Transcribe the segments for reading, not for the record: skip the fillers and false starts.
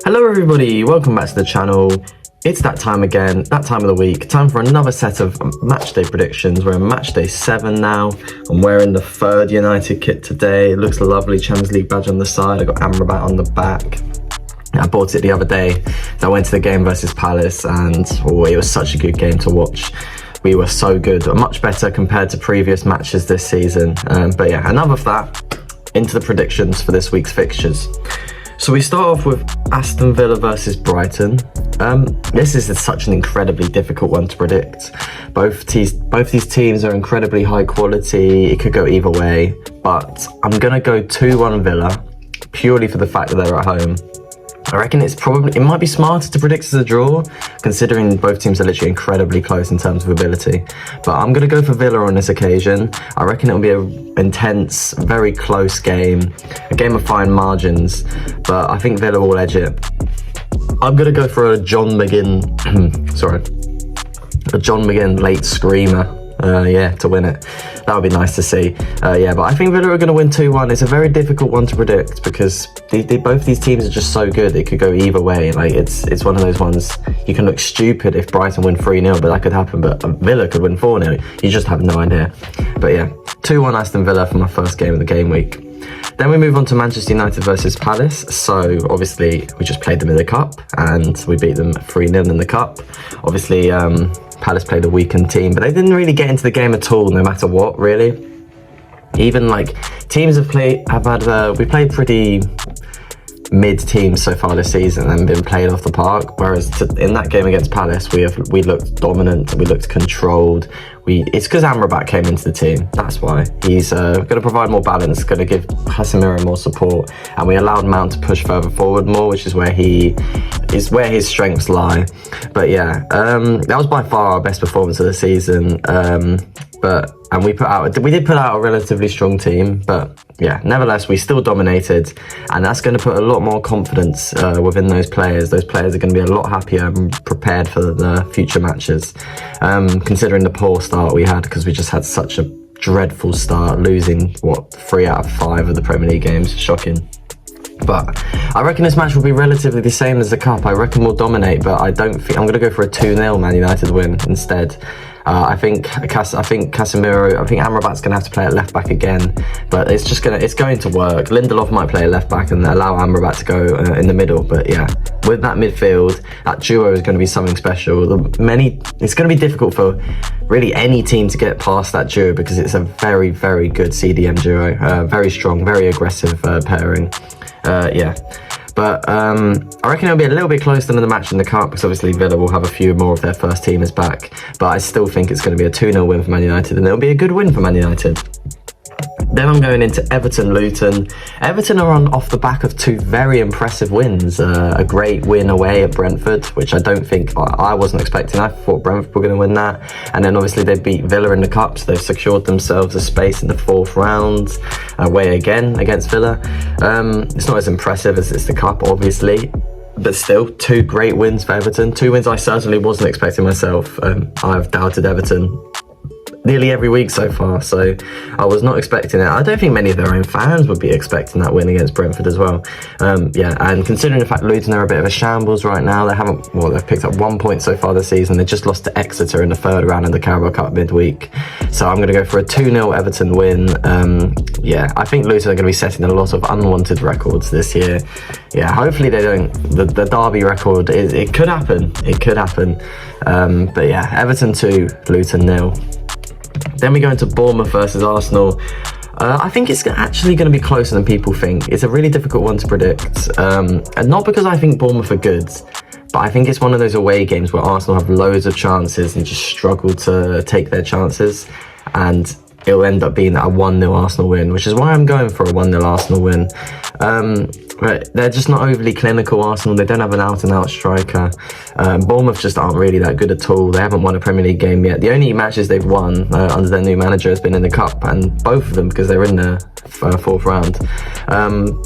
Hello everybody, welcome back to the channel. It's that time again, that time of the week. Time for another set of matchday predictions. We're in matchday 7 now. I'm wearing the third United kit today. It looks lovely, Champions League badge on the side. I got Amrabat on the back. I bought it the other day. So I went to the game versus Palace and it was such a good game to watch. We were so good, much better compared to previous matches this season. But yeah, enough of that. Into the predictions for this week's fixtures. So we start off with Aston Villa versus Brighton. This is such an incredibly difficult one to predict. Both these teams are incredibly high quality. It could go either way, but I'm gonna go 2-1 Villa, purely for the fact that they're at home. I reckon it might be smarter to predict as a draw, considering both teams are literally incredibly close in terms of ability. But I'm going to go for Villa on this occasion. I reckon it'll be an intense, very close game, a game of fine margins, but I think Villa will edge it. I'm going to go for a John McGinn late screamer. To win it. That would be nice to see. But I think Villa are going to win 2-1. It's a very difficult one to predict because both these teams are just so good. It could go either way. Like it's one of those ones you can look stupid if Brighton win 3-0, but that could happen. But Villa could win 4-0. You just have no idea. But yeah, 2-1 Aston Villa for my first game of the game week. Then we move on to Manchester United versus Palace. So obviously we just played them in the cup and we beat them 3-0 in the cup. Obviously Palace played a weakened team, but they didn't really get into the game at all, no matter what, really. Even like teams we played pretty mid teams so far this season and been played off the park. Whereas in that game against Palace, we looked dominant, we looked controlled. It's because Amrabat came into the team. That's why he's going to provide more balance, going to give Casemiro more support, and we allowed Mount to push further forward more, which is where his strengths lie. But yeah, that was by far our best performance of the season. We did put out a relatively strong team, but yeah, nevertheless, we still dominated, and that's going to put a lot more confidence within those players. Those players are going to be a lot happier and prepared for the future matches, considering the poor start we had, because we just had such a dreadful start, losing 3 out of 5 of the Premier League games. Shocking. But I reckon this match will be relatively the same as the cup. I reckon we'll dominate, but I'm going to go for a 2-0 Man United win instead. I think Casemiro, I think Amrabat's going to have to play at left back again, but it's going to work. Lindelof might play at left back and allow Amrabat to go in the middle. But yeah, with that midfield, that duo is going to be something special. It's going to be difficult for really any team to get past that duo because it's a very, very good CDM duo. Very strong, very aggressive pairing. But I reckon it'll be a little bit closer than the match in the cup because obviously Villa will have a few more of their first teamers back. But I still think it's going to be a 2-0 win for Man United, and it'll be a good win for Man United. Then I'm going into Everton-Luton. Everton are off the back of 2 very impressive wins. A great win away at Brentford, which I wasn't expecting. I thought Brentford were going to win that. And then obviously they beat Villa in the cup, so they've secured themselves a space in the 4th round, away again against Villa. It's not as impressive as it's the cup, obviously, but still 2 great wins for Everton. 2 wins I certainly wasn't expecting myself. I've doubted Everton nearly every week so far, so I was not expecting it. I don't think many of their own fans would be expecting that win against Brentford as well. And considering the fact Luton are a bit of a shambles right now, they've picked up 1 point so far this season. They just lost to Exeter in the 3rd round of the Carabao Cup midweek. So I'm going to go for a 2-0 Everton win. I think Luton are going to be setting a lot of unwanted records this year. Yeah, hopefully they don't. The Derby record, it could happen. It could happen. But yeah, Everton 2, Luton 0. Then we go into Bournemouth versus Arsenal. I think it's actually going to be closer than people think. It's a really difficult one to predict. And not because I think Bournemouth are good, but I think it's one of those away games where Arsenal have loads of chances and just struggle to take their chances. And it'll end up being a 1-0 Arsenal win, which is why I'm going for a 1-0 Arsenal win. But they're just not overly clinical, Arsenal. They don't have an out-and-out striker. Bournemouth just aren't really that good at all. They haven't won a Premier League game yet. The only matches they've won under their new manager has been in the Cup, and both of them because they're in the 4th round.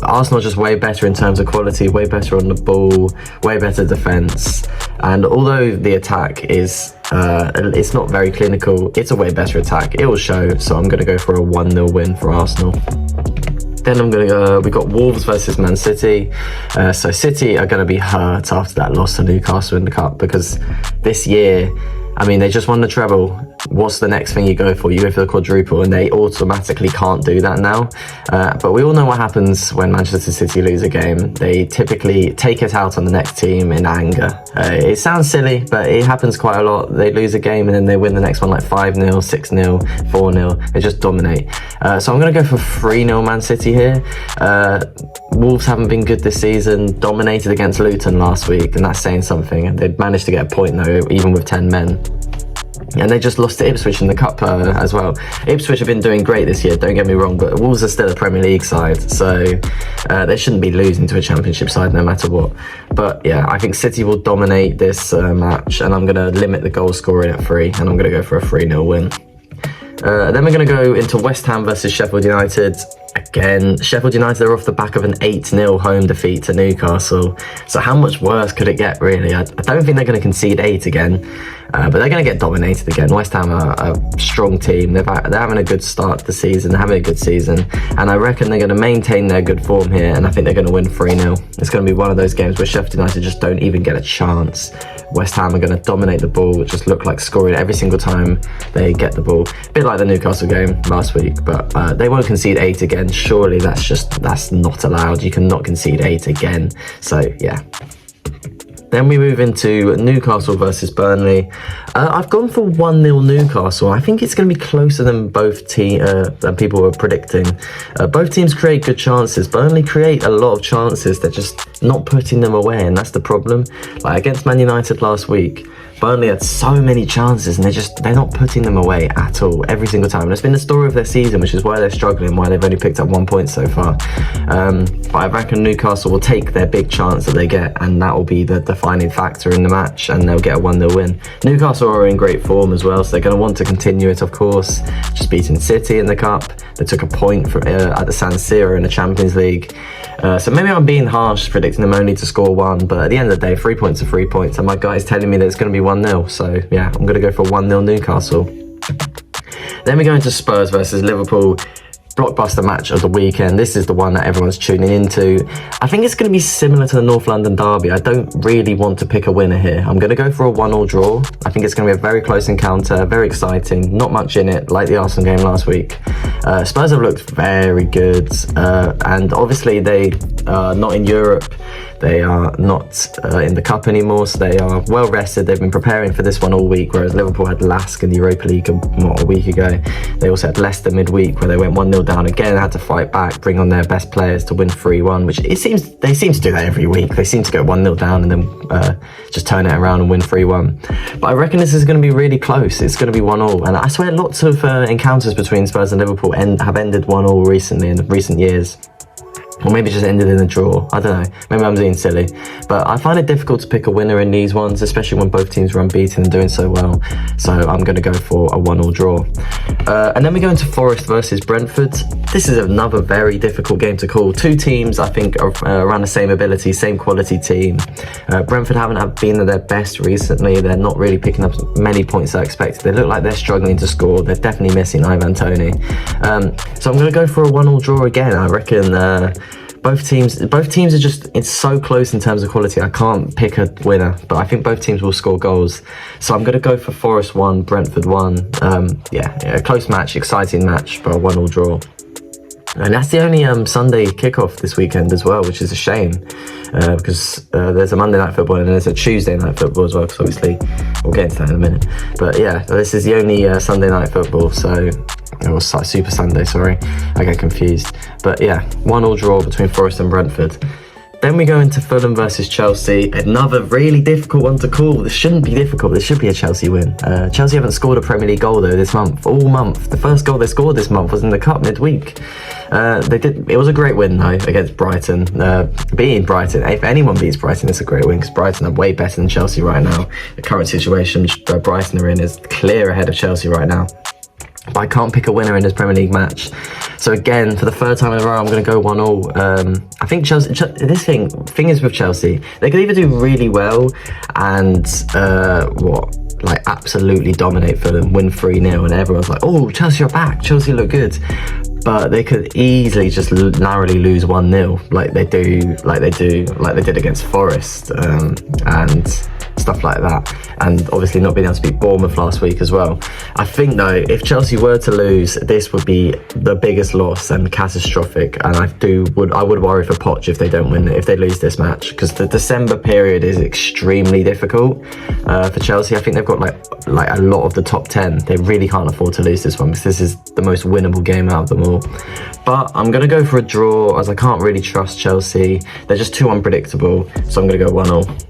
Arsenal are just way better in terms of quality, way better on the ball, way better defence. And although the attack is it's not very clinical, it's a way better attack. It will show, so I'm going to go for a 1-0 win for Arsenal. Then we got Wolves versus Man City. So City are going to be hurt after that loss to Newcastle in the Cup, because this year, I mean, they just won the treble. What's the next thing you go for? You go for the quadruple, and they automatically can't do that now. But we all know what happens when Manchester City lose a game. They typically take it out on the next team in anger. It sounds silly, but it happens quite a lot. They lose a game and then they win the next one like 5-0, 6-0, 4-0. They just dominate. So I'm going to go for 3-0 Man City here. Wolves haven't been good this season. Dominated against Luton last week, and that's saying something. They managed to get a point though, even with 10 men. And they just lost to Ipswich in the Cup as well. Ipswich have been doing great this year, don't get me wrong, but Wolves are still a Premier League side, so they shouldn't be losing to a Championship side no matter what. But yeah, I think City will dominate this match, and I'm going to limit the goal scoring at 3, and I'm going to go for a 3-0 win. Then we're going to go into West Ham versus Sheffield United. Again, Sheffield United are off the back of an 8-0 home defeat to Newcastle. So how much worse could it get, really? I don't think they're going to concede 8 again, but they're going to get dominated again. West Ham are a strong team. They're having a good start to the season. They're having a good season. And I reckon they're going to maintain their good form here, and I think they're going to win 3-0. It's going to be one of those games where Sheffield United just don't even get a chance. West Ham are going to dominate the ball, just look like scoring every single time they get the ball. A bit like the Newcastle game last week, but they won't concede 8 again. Surely that's not allowed. You cannot concede 8 again. So yeah. Then we move into Newcastle versus Burnley. I've gone for 1-0 Newcastle. I think it's going to be closer than than people were predicting. Both teams create good chances. Burnley create a lot of chances. They're just not putting them away, and that's the problem. Like against Man United last week, Burnley had so many chances and they're not putting them away at all, every single time. And it's been the story of their season, which is why they're struggling, why they've only picked up 1 point so far. But I reckon Newcastle will take their big chance that they get, and that will be the defining factor in the match, and they'll get a 1-0 win. Newcastle are in great form as well, so they're going to want to continue it, of course. Just beating City in the Cup. They took a point at the San Siro in the Champions League. So maybe I'm being harsh predicting them only to score 1, but at the end of the day, 3 points are 3 points, and my guy's telling me that it's going to be 1-0. So yeah, I'm going to go for 1-0 Newcastle. Then we go into Spurs versus Liverpool. Blockbuster match of the weekend. This is the one that everyone's tuning into. I think it's going to be similar to the North London derby. I don't really want to pick a winner here. I'm going to go for a 1-1 draw. I think it's going to be a very close encounter, very exciting, not much in it, like the Arsenal game last week. Spurs have looked very good, and obviously they are not in Europe. They are not in the Cup anymore, so they are well rested. They've been preparing for this one all week, whereas Liverpool had Lask in the Europa League a week ago. They also had Leicester midweek, where they went 1-0 down again, had to fight back, bring on their best players to win 3-1, which they seem to do that every week. They seem to go 1-0 down and then just turn it around and win 3-1. But I reckon this is going to be really close. It's going to be 1-1, and I swear lots of encounters between Spurs and Liverpool have ended 1-1 recently in recent years. Or maybe just ended in a draw. I don't know. Maybe I'm being silly. But I find it difficult to pick a winner in these ones, especially when both teams are unbeaten and doing so well. So I'm going to go for a 1-1 draw. And then we go into Forest versus Brentford. This is another very difficult game to call. Two teams, I think, are around the same ability, same quality team. Brentford haven't been at their best recently. They're not really picking up many points as I expected. They look like they're struggling to score. They're definitely missing Ivan Toney. So I'm going to go for a 1-1 draw again. I reckon both teams are just, it's so close in terms of quality. I can't pick a winner, but I think both teams will score goals. So I'm going to go for Forest 1, Brentford 1. Yeah, a close match, exciting match, but a 1-1 draw. And that's the only Sunday kickoff this weekend as well, which is a shame, because there's a Monday night football and there's a Tuesday night football as well, because obviously we'll get into that in a minute. But yeah, this is the only Sunday night football, so it was Super Sunday, sorry, I get confused. But yeah, 1-1 draw between Forest and Brentford. Then we go into Fulham versus Chelsea. Another really difficult one to call. This shouldn't be difficult. This should be a Chelsea win. Chelsea haven't scored a Premier League goal though this month, all month. The first goal they scored this month was in the Cup midweek. It was a great win though against Brighton. Beating Brighton, if anyone beats Brighton, it's a great win because Brighton are way better than Chelsea right now. The current situation where Brighton are in is clear ahead of Chelsea right now. But I can't pick a winner in this Premier League match. So again, for the third time in a row, I'm going to go 1-1. I think Chelsea, thing is with Chelsea, they could either do really well and absolutely dominate Fulham, win 3-0, and everyone's like, oh, Chelsea are back, Chelsea look good. but they could easily just narrowly lose 1-0 like they did against Forest, and stuff like that, and obviously not being able to beat Bournemouth last week as well. I think though, if Chelsea were to lose, this would be the biggest loss and catastrophic, and I would worry for Poch if they don't win, if they lose this match, because the December period is extremely difficult for Chelsea. I think they've got like a lot of the top 10. They really can't afford to lose this one, because this is the most winnable game out of them all. But I'm going to go for a draw, as I can't really trust Chelsea. They're just too unpredictable, so I'm going to go 1-0.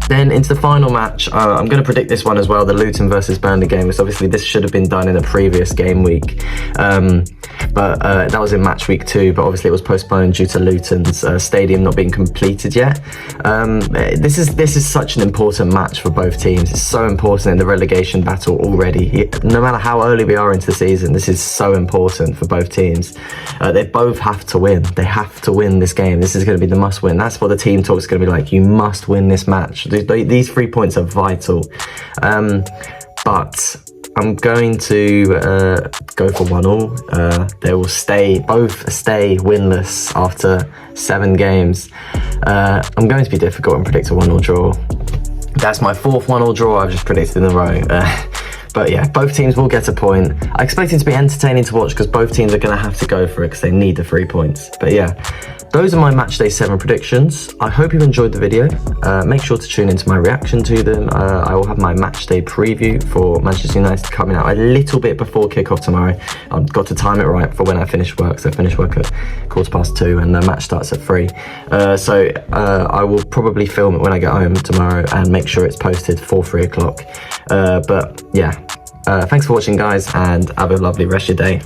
Then into the final match, I'm going to predict this one as well, the Luton versus Burnley game. Because obviously this should have been done in a previous game week, but that was in match week 2, but obviously it was postponed due to Luton's stadium not being completed yet. This is such an important match for both teams. It's so important in the relegation battle already. No matter how early we are into the season, this is so important for both teams. They both have to win. They have to win this game. This is going to be the must win. That's what the team talk is going to be like. You must win this match. These 3 points are vital. But I'm going to go for 1-1. They will both stay winless after 7 games. I'm going to be difficult and predict a 1-1 draw. That's my 4th 1-1 draw I've just predicted in a row. But yeah, both teams will get a point. I expect it to be entertaining to watch, because both teams are going to have to go for it, because they need the 3 points. But yeah, those are my Matchday 7 predictions. I hope you enjoyed the video. Make sure to tune into my reaction to them. I will have my Matchday preview for Manchester United coming out a little bit before kickoff tomorrow. I've got to time it right for when I finish work. So I finish work at 2:15 and the match starts at 3. So I will probably film it when I get home tomorrow and make sure it's posted for 3 o'clock. But yeah, thanks for watching, guys, and have a lovely rest of your day.